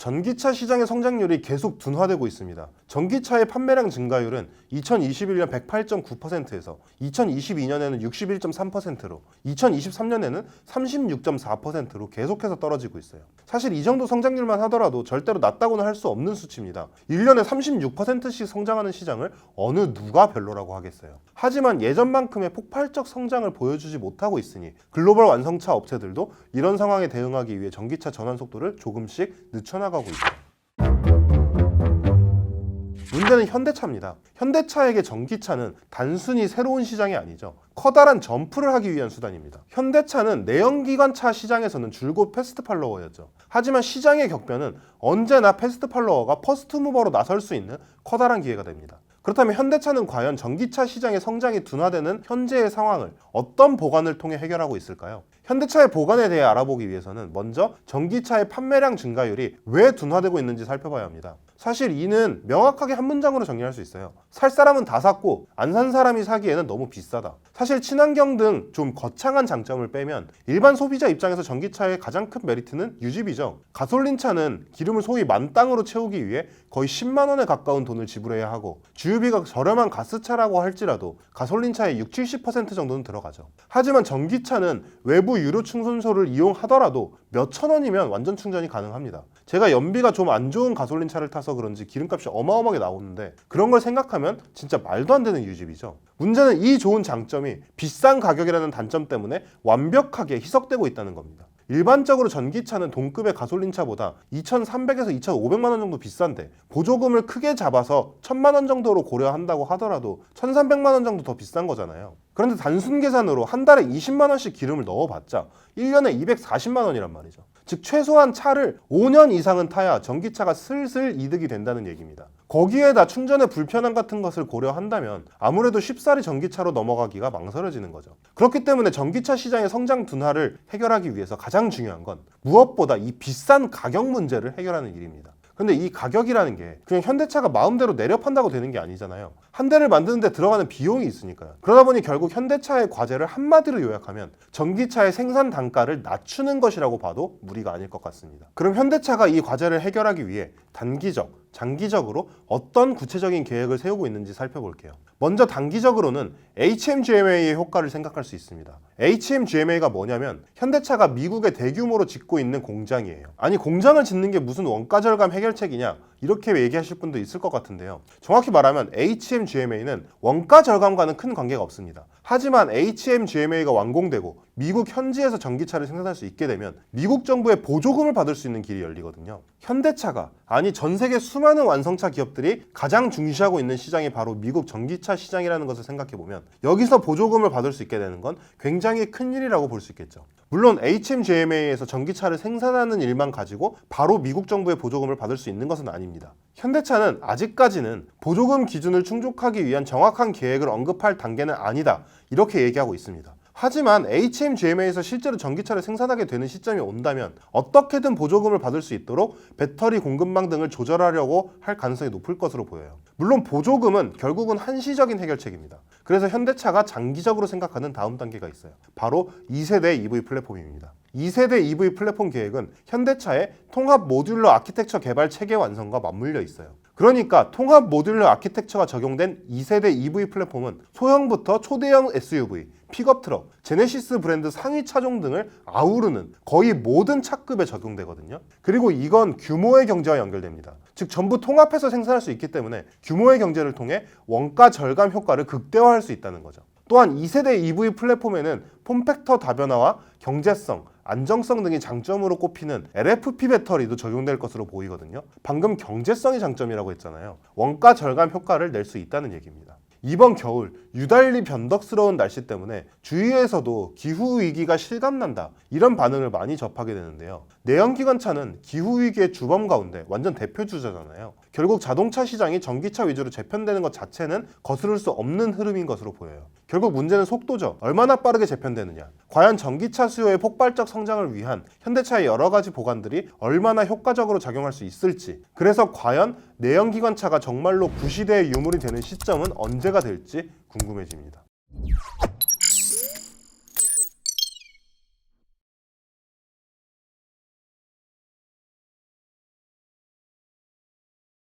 전기차 시장의 성장률이 계속 둔화되고 있습니다. 전기차의 판매량 증가율은 2021년 108.9%에서 2022년에는 61.3%로 2023년에는 36.4%로 계속해서 떨어지고 있어요. 사실 이 정도 성장률만 하더라도 절대로 낮다고는 할 수 없는 수치입니다. 1년에 36%씩 성장하는 시장을 어느 누가 별로라고 하겠어요. 하지만 예전만큼의 폭발적 성장을 보여주지 못하고 있으니 글로벌 완성차 업체들도 이런 상황에 대응하기 위해 전기차 전환 속도를 조금씩 늦춰나가고 있어요. 문제는 현대차입니다. 현대차에게 전기차는 단순히 새로운 시장이 아니죠. 커다란 점프를 하기 위한 수단입니다. 현대차는 내연기관차 시장에서는 줄곧 패스트 팔로워였죠. 하지만 시장의 격변은 언제나 패스트 팔로워가 퍼스트 무버로 나설 수 있는 커다란 기회가 됩니다. 그렇다면 현대차는 과연 전기차 시장의 성장이 둔화되는 현재의 상황을 어떤 보관을 통해 해결하고 있을까요? 현대차의 보관에 대해 알아보기 위해서는 먼저 전기차의 판매량 증가율이 왜 둔화되고 있는지 살펴봐야 합니다. 사실 이는 명확하게 한 문장으로 정리할 수 있어요. 살 사람은 다 샀고 안 산 사람이 사기에는 너무 비싸다. 사실 친환경 등 좀 거창한 장점을 빼면 일반 소비자 입장에서 전기차의 가장 큰 메리트는 유지비죠. 가솔린차는 기름을 소위 만땅으로 채우기 위해 거의 10만 원에 가까운 돈을 지불해야 하고 주유비가 저렴한 가스차라고 할지라도 가솔린차의 60-70% 정도는 들어가죠. 하지만 전기차는 외부 유료 충전소를 이용하더라도 몇천 원이면 완전 충전이 가능합니다. 제가 연비가 좀 안 좋은 가솔린차를 타서 그런지 기름값이 어마어마하게 나오는데 그런 걸 생각하면 진짜 말도 안 되는 유지비죠. 문제는 이 좋은 장점이 비싼 가격이라는 단점 때문에 완벽하게 희석되고 있다는 겁니다. 일반적으로 전기차는 동급의 가솔린차보다 2,300에서 2,500만 원 정도 비싼데 보조금을 크게 잡아서 1,000만 원 정도로 고려한다고 하더라도 1,300만 원 정도 더 비싼 거잖아요. 그런데 단순 계산으로 한 달에 20만 원씩 기름을 넣어봤자 1년에 240만 원이란 말이죠. 즉 최소한 차를 5년 이상은 타야 전기차가 슬슬 이득이 된다는 얘기입니다. 거기에다 충전의 불편함 같은 것을 고려한다면 아무래도 쉽사리 전기차로 넘어가기가 망설여지는 거죠. 그렇기 때문에 전기차 시장의 성장 둔화를 해결하기 위해서 가장 중요한 건 무엇보다 이 비싼 가격 문제를 해결하는 일입니다. 근데 이 가격이라는 게 그냥 현대차가 마음대로 내려 판다고 되는 게 아니잖아요. 한 대를 만드는데 들어가는 비용이 있으니까요. 그러다 보니 결국 현대차의 과제를 한마디로 요약하면 전기차의 생산 단가를 낮추는 것이라고 봐도 무리가 아닐 것 같습니다. 그럼 현대차가 이 과제를 해결하기 위해 단기적, 장기적으로 어떤 구체적인 계획을 세우고 있는지 살펴볼게요. 먼저 단기적으로는 HMGMA의 효과를 생각할 수 있습니다. HMGMA가 뭐냐면 현대차가 미국에 대규모로 짓고 있는 공장이에요. 아니 공장을 짓는 게 무슨 원가 절감 해결책이냐 이렇게 얘기하실 분도 있을 것 같은데요. 정확히 말하면 HMGMA는 원가 절감과는 큰 관계가 없습니다. 하지만 HMGMA가 완공되고 미국 현지에서 전기차를 생산할 수 있게 되면 미국 정부의 보조금을 받을 수 있는 길이 열리거든요. 현대차가 아니 전 세계 수많은 완성차 기업들이 가장 중시하고 있는 시장이 바로 미국 전기차 시장이라는 것을 생각해보면 여기서 보조금을 받을 수 있게 되는 건 굉장히 큰 일이라고 볼 수 있겠죠. 물론 HMGMA에서 전기차를 생산하는 일만 가지고 바로 미국 정부의 보조금을 받을 수 있는 것은 아닙니다. 현대차는 아직까지는 보조금 기준을 충족하기 위한 정확한 계획을 언급할 단계는 아니다 이렇게 얘기하고 있습니다. 하지만 HMGMA에서 실제로 전기차를 생산하게 되는 시점이 온다면 어떻게든 보조금을 받을 수 있도록 배터리 공급망 등을 조절하려고 할 가능성이 높을 것으로 보여요. 물론 보조금은 결국은 한시적인 해결책입니다. 그래서 현대차가 장기적으로 생각하는 다음 단계가 있어요. 바로 2세대 EV 플랫폼입니다. 2세대 EV 플랫폼 계획은 현대차의 통합 모듈러 아키텍처 개발 체계 완성과 맞물려 있어요. 그러니까 통합 모듈러 아키텍처가 적용된 2세대 EV 플랫폼은 소형부터 초대형 SUV, 픽업 트럭, 제네시스 브랜드 상위 차종 등을 아우르는 거의 모든 차급에 적용되거든요. 그리고 이건 규모의 경제와 연결됩니다. 즉 전부 통합해서 생산할 수 있기 때문에 규모의 경제를 통해 원가 절감 효과를 극대화할 수 있다는 거죠. 또한 2세대 EV 플랫폼에는 폼팩터 다변화와 경제성, 안정성 등이 장점으로 꼽히는 LFP 배터리도 적용될 것으로 보이거든요. 방금 경제성이 장점이라고 했잖아요. 원가 절감 효과를 낼 수 있다는 얘기입니다. 이번 겨울 유달리 변덕스러운 날씨 때문에 주위에서도 기후위기가 실감난다 이런 반응을 많이 접하게 되는데요. 내연기관차는 기후위기의 주범 가운데 완전 대표주자잖아요. 결국 자동차 시장이 전기차 위주로 재편되는 것 자체는 거스를 수 없는 흐름인 것으로 보여요. 결국 문제는 속도죠. 얼마나 빠르게 재편되느냐. 과연 전기차 수요의 폭발적 성장을 위한 현대차의 여러 가지 보관들이 얼마나 효과적으로 작용할 수 있을지, 그래서 과연 내연기관차가 정말로 구시대의 유물이 되는 시점은 언제가 될지 궁금해집니다.